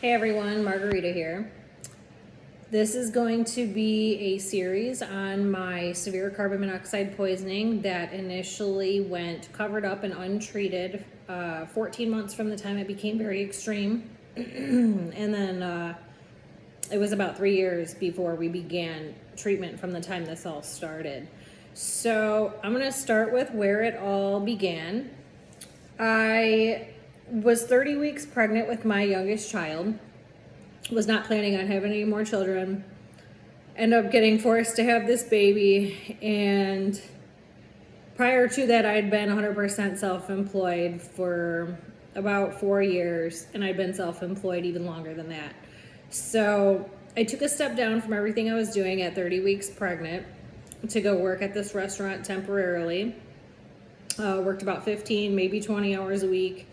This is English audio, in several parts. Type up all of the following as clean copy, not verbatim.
Hey everyone, Margarita here. This is going to be a series on my severe carbon monoxide poisoning that initially went covered up and untreated 14 months from the time it became very extreme. And then it was about 3 years before we began treatment from the time this all started. So I'm going to start with where it all began. I was 30 weeks pregnant with my youngest child. Was not planning on having any more children. Ended up getting forced to have this baby, and prior to that I'd been 100% self-employed for about 4 years, and I'd been self-employed even longer than that. So I took a step down from everything I was doing at 30 weeks pregnant to go work at this restaurant temporarily. Worked about 15, maybe 20 hours a week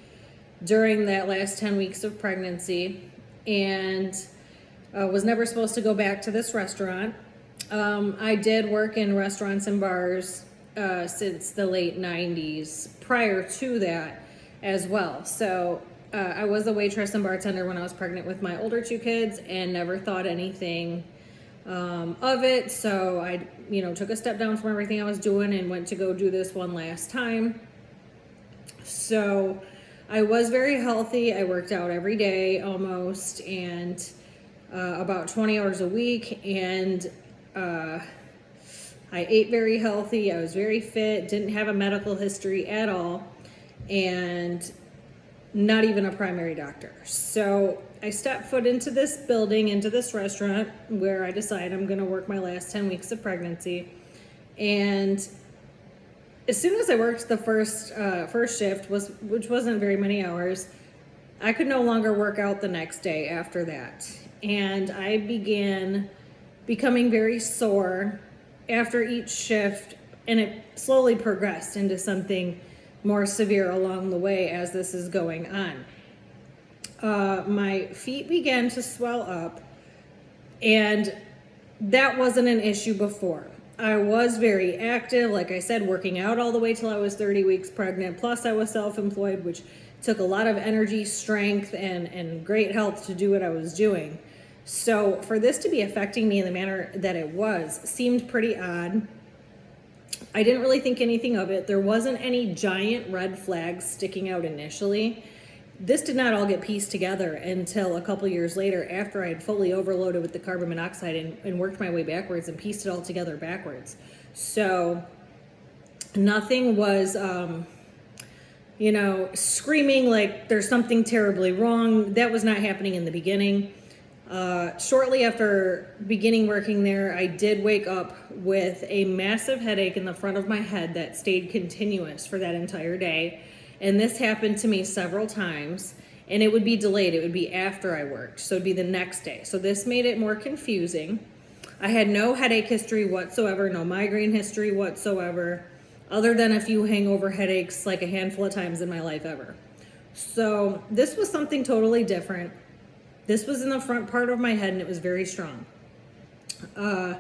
during that last 10 weeks of pregnancy, and was never supposed to go back to this restaurant. I did work in restaurants and bars since the late 90s prior to that as well. So I was a waitress and bartender when I was pregnant with my older two kids and never thought anything of it. So I took a step down from everything I was doing and went to go do this one last time. So I was very healthy. I worked out every day almost, and about 20 hours a week, and I ate very healthy. I was very fit, didn't have a medical history at all, and not even a primary doctor. So I stepped foot into this building, into this restaurant, where I decided I'm going to work my last 10 weeks of pregnancy. And as soon as I worked the first shift, which wasn't very many hours, I could no longer work out the next day after that. And I began becoming very sore after each shift, and it slowly progressed into something more severe along the way as this is going on. My feet began to swell up, and that wasn't an issue before. I was very active, like I said, working out all the way till I was 30 weeks pregnant. Plus I was self-employed, which took a lot of energy, strength, and great health to do what I was doing. So for this to be affecting me in the manner that it was seemed pretty odd. I didn't really think anything of it. There wasn't any giant red flags sticking out initially. This did not all get pieced together until a couple years later, after I had fully overloaded with the carbon monoxide and worked my way backwards and pieced it all together backwards. So nothing was, screaming like there's something terribly wrong. That was not happening in the beginning. Shortly after beginning working there, I did wake up with a massive headache in the front of my head that stayed continuous for that entire day. And this happened to me several times, and it would be delayed. It would be after I worked, so it'd be the next day. So this made it more confusing. I had no headache history whatsoever, no migraine history whatsoever, other than a few hangover headaches like a handful of times in my life ever. So this was something totally different. This was in the front part of my head, and it was very strong. I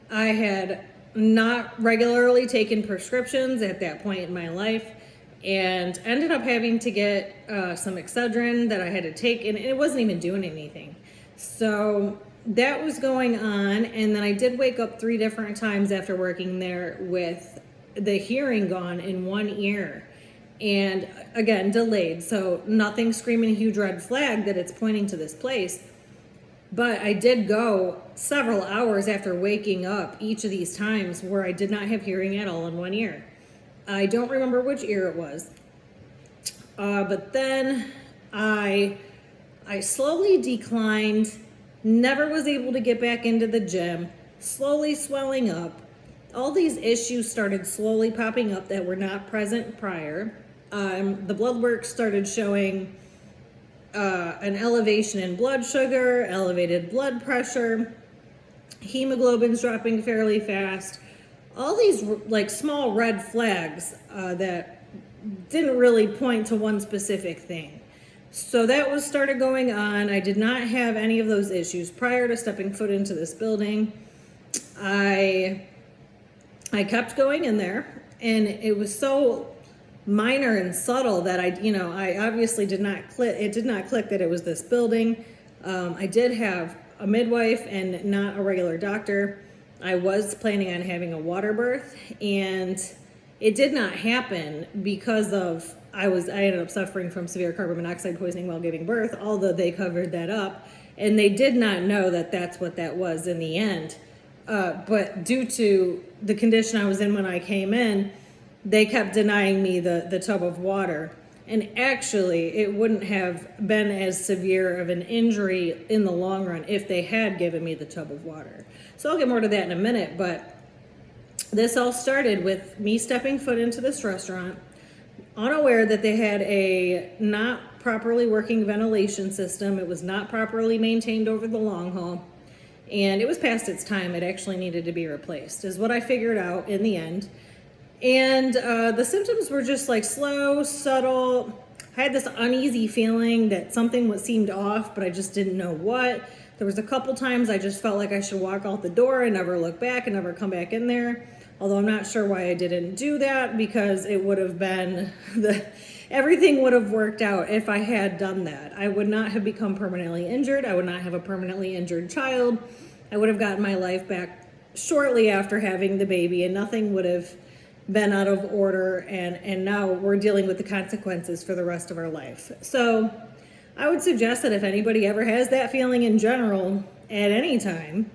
had not regularly taken prescriptions at that point in my life, and ended up having to get some Excedrin that I had to take, and it wasn't even doing anything. So that was going on, and then I did wake up 3 different times after working there with the hearing gone in one ear, and again, delayed. So nothing screaming a huge red flag that it's pointing to this place. But I did go several hours after waking up each of these times where I did not have hearing at all in one ear. I don't remember which ear it was. But then I slowly declined, never was able to get back into the gym, slowly swelling up. All these issues started slowly popping up that were not present prior. The blood work started showing an elevation in blood sugar, elevated blood pressure, hemoglobin's dropping fairly fast. All these like small red flags that didn't really point to one specific thing. So that was started going on. I did not have any of those issues prior to stepping foot into this building. I kept going in there, and it was so minor and subtle that I obviously did not click. It did not click that it was this building. I did have a midwife and not a regular doctor. I was planning on having a water birth, and it did not happen because of I ended up suffering from severe carbon monoxide poisoning while giving birth, although they covered that up, and they did not know that that's what that was in the end. But due to the condition I was in when I came in, they kept denying me the tub of water. And actually, it wouldn't have been as severe of an injury in the long run if they had given me the tub of water. So I'll get more to that in a minute, but this all started with me stepping foot into this restaurant, unaware that they had a not properly working ventilation system. It was not properly maintained over the long haul, and it was past its time. It actually needed to be replaced, is what I figured out in the end. And the symptoms were just like slow, subtle. I had this uneasy feeling that something seemed off, but I just didn't know what. There was a couple times I just felt like I should walk out the door and never look back and never come back in there. Although I'm not sure why I didn't do that, because it would have been everything would have worked out if I had done that. I would not have become permanently injured. I would not have a permanently injured child. I would have gotten my life back shortly after having the baby, and nothing would have been out of order, and now we're dealing with the consequences for the rest of our life. So I would suggest that if anybody ever has that feeling in general at any time,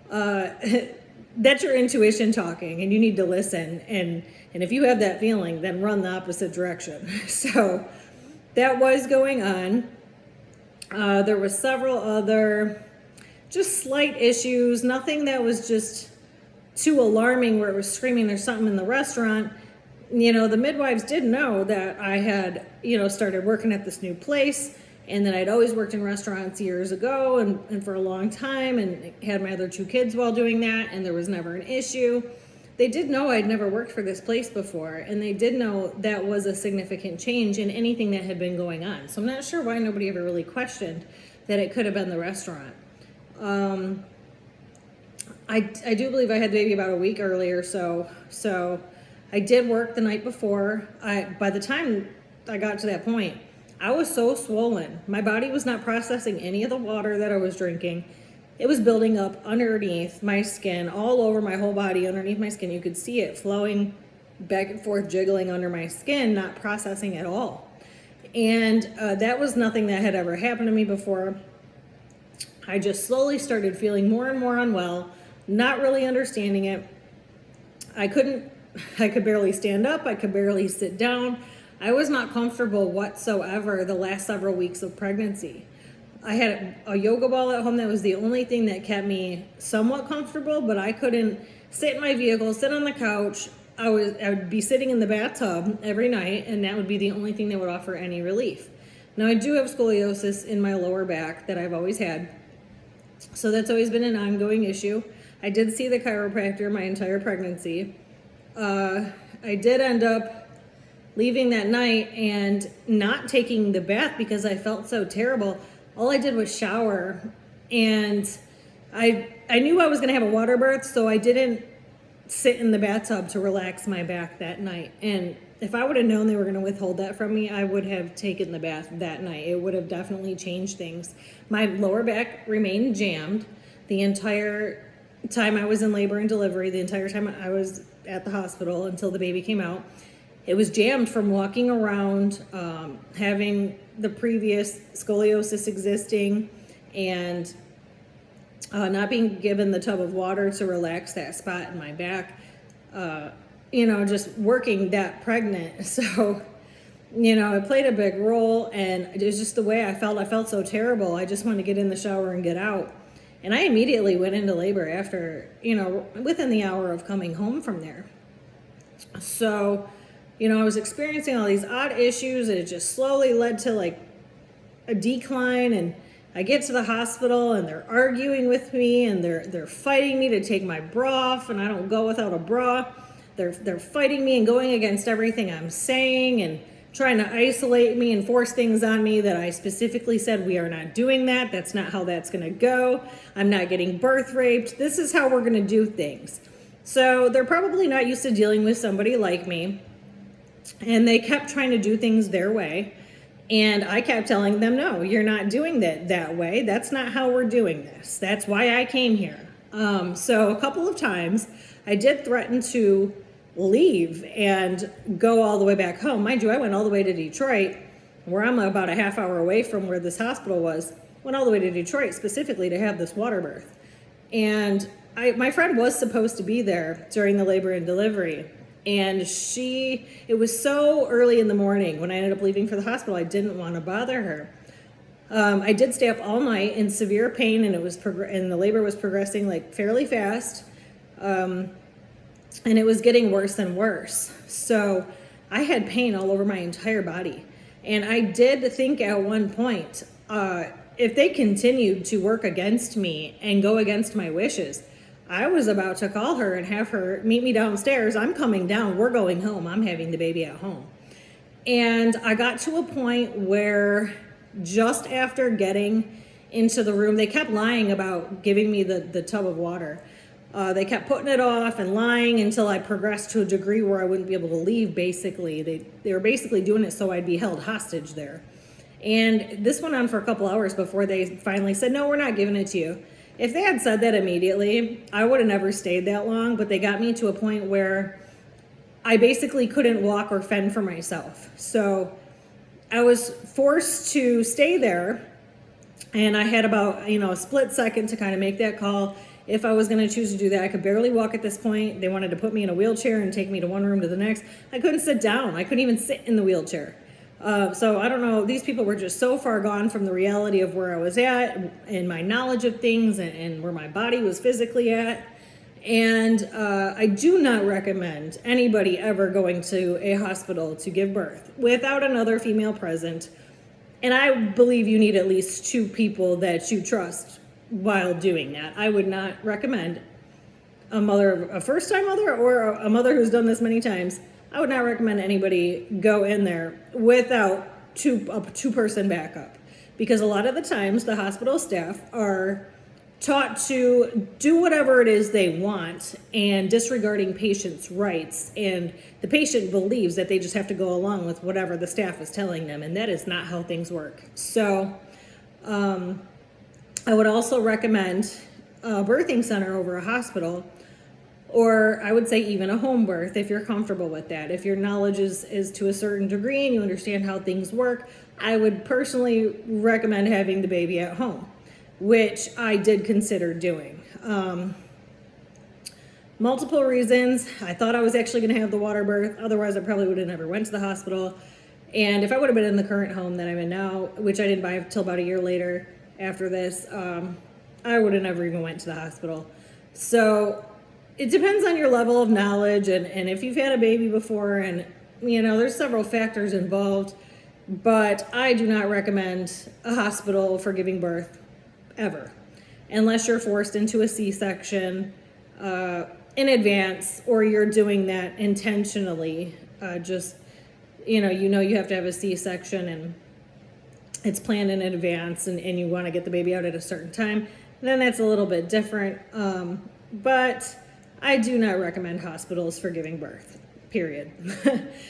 that's your intuition talking, and you need to listen. And if you have that feeling, then run the opposite direction. So that was going on. There were several other just slight issues, nothing that was just too alarming where it was screaming there's something in the restaurant. You know, the midwives did know that I had, started working at this new place, and that I'd always worked in restaurants years ago and for a long time, and had my other 2 kids while doing that, and there was never an issue. They did know I'd never worked for this place before, and they did know that was a significant change in anything that had been going on. So I'm not sure why nobody ever really questioned that it could have been the restaurant. I do believe I had the baby about a week earlier, so I did work the night before. By the time I got to that point, I was so swollen. My body was not processing any of the water that I was drinking. It was building up underneath my skin, all over my whole body, underneath my skin. You could see it flowing back and forth, jiggling under my skin, not processing at all. And that was nothing that had ever happened to me before. I just slowly started feeling more and more unwell, not really understanding it. I could barely stand up. I could barely sit down. I was not comfortable whatsoever the last several weeks of pregnancy. I had a yoga ball at home that was the only thing that kept me somewhat comfortable, but I couldn't sit in my vehicle, sit on the couch. I would be sitting in the bathtub every night, and that would be the only thing that would offer any relief. Now, I do have scoliosis in my lower back that I've always had, so that's always been an ongoing issue. I did see the chiropractor my entire pregnancy. I did end up leaving that night and not taking the bath because I felt so terrible. All I did was shower, and I knew I was going to have a water birth, so I didn't sit in the bathtub to relax my back that night. And if I would have known they were going to withhold that from me, I would have taken the bath that night. It would have definitely changed things. My lower back remained jammed the entire time I was in labor and delivery, the entire time I was at the hospital until the baby came out. It was jammed from walking around, having the previous scoliosis existing, and not being given the tub of water to relax that spot in my back, just working that pregnant. So, it played a big role, and it was just the way I felt. I felt so terrible. I just wanted to get in the shower and get out. And I immediately went into labor after, within the hour of coming home from there. So, I was experiencing all these odd issues, and it just slowly led to like a decline. And I get to the hospital, and they're arguing with me, and they're fighting me to take my bra off, and I don't go without a bra. They're fighting me and going against everything I'm saying, and trying to isolate me and force things on me that I specifically said, we are not doing that. That's not how that's going to go. I'm not getting birth raped. This is how we're going to do things. So they're probably not used to dealing with somebody like me. And they kept trying to do things their way. And I kept telling them, no, you're not doing that way. That's not how we're doing this. That's why I came here. So a couple of times I did threaten to leave and go all the way back home. Mind you, I went all the way to Detroit, where I'm about a half hour away from where this hospital was. Went all the way to Detroit specifically to have this water birth. And my friend was supposed to be there during the labor and delivery. And it was so early in the morning when I ended up leaving for the hospital, I didn't want to bother her. I did stay up all night in severe pain, and and the labor was progressing like fairly fast. And it was getting worse and worse. So I had pain all over my entire body. And I did think at one point, if they continued to work against me and go against my wishes, I was about to call her and have her meet me downstairs. I'm coming down. We're going home. I'm having the baby at home. And I got to a point where just after getting into the room, they kept lying about giving me the tub of water. They kept putting it off and lying until I progressed to a degree where I wouldn't be able to leave, basically. They were basically doing it so I'd be held hostage there. And this went on for a couple hours before they finally said, no, we're not giving it to you. If they had said that immediately, I would have never stayed that long, but they got me to a point where I basically couldn't walk or fend for myself. So I was forced to stay there, and I had about, a split second to kind of make that call. If I was going to choose to do that, I could barely walk at this point. They wanted to put me in a wheelchair and take me to one room to the next. I couldn't sit down. I couldn't even sit in the wheelchair. So I don't know, these people were just so far gone from the reality of where I was at and my knowledge of things and where my body was physically at. And I do not recommend anybody ever going to a hospital to give birth without another female present. And I believe you need at least 2 people that you trust while doing that. I would not recommend a first-time mother or a mother who's done this many times. I would not recommend anybody go in there without a two-person backup, because a lot of the times the hospital staff are taught to do whatever it is they want and disregarding patients' rights, and the patient believes that they just have to go along with whatever the staff is telling them, and that is not how things work. So I would also recommend a birthing center over a hospital, or I would say even a home birth if you're comfortable with that. If your knowledge is to a certain degree and you understand how things work, I would personally recommend having the baby at home, which I did consider doing. Multiple reasons. I thought I was actually going to have the water birth. Otherwise, I probably would have never went to the hospital. And if I would have been in the current home that I'm in now, which I didn't buy until about a year later after this, I would have never even went to the hospital. So it depends on your level of knowledge and if you've had a baby before, and there's several factors involved, but I do not recommend a hospital for giving birth ever, unless you're forced into a C-section in advance, or you're doing that intentionally. You have to have a C-section and it's planned in advance, and you want to get the baby out at a certain time, then that's a little bit different. But I do not recommend hospitals for giving birth, period.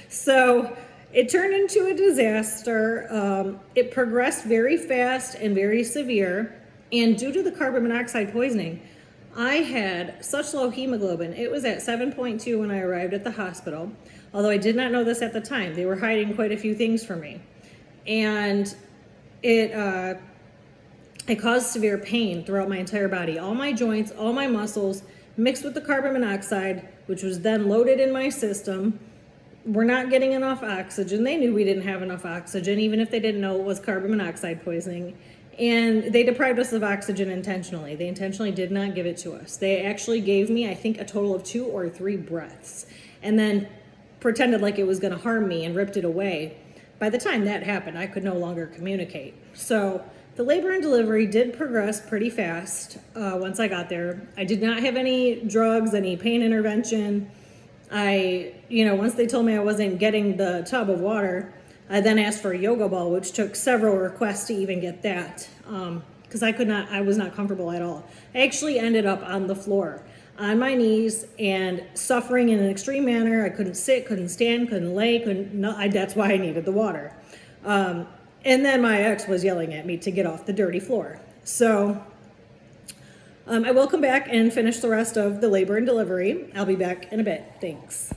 So it turned into a disaster. It progressed very fast and very severe. And due to the carbon monoxide poisoning, I had such low hemoglobin. It was at 7.2 when I arrived at the hospital, although I did not know this at the time. They were hiding quite a few things from me. And it caused severe pain throughout my entire body. All my joints, all my muscles, mixed with the carbon monoxide, which was then loaded in my system. We're not getting enough oxygen. They knew we didn't have enough oxygen, even if they didn't know it was carbon monoxide poisoning. And they deprived us of oxygen intentionally. They intentionally did not give it to us. They actually gave me, I think, a total of 2 or 3 breaths, and then pretended like it was going to harm me and ripped it away. By the time that happened, I could no longer communicate. So the labor and delivery did progress pretty fast once I got there. I did not have any drugs, any pain intervention. Once they told me I wasn't getting the tub of water, I then asked for a yoga ball, which took several requests to even get that, because I was not comfortable at all. I actually ended up on the floor, on my knees, and suffering in an extreme manner. I couldn't sit, couldn't stand, couldn't lay, that's why I needed the water. And then my ex was yelling at me to get off the dirty floor. So I will come back and finish the rest of the labor and delivery. I'll be back in a bit. Thanks.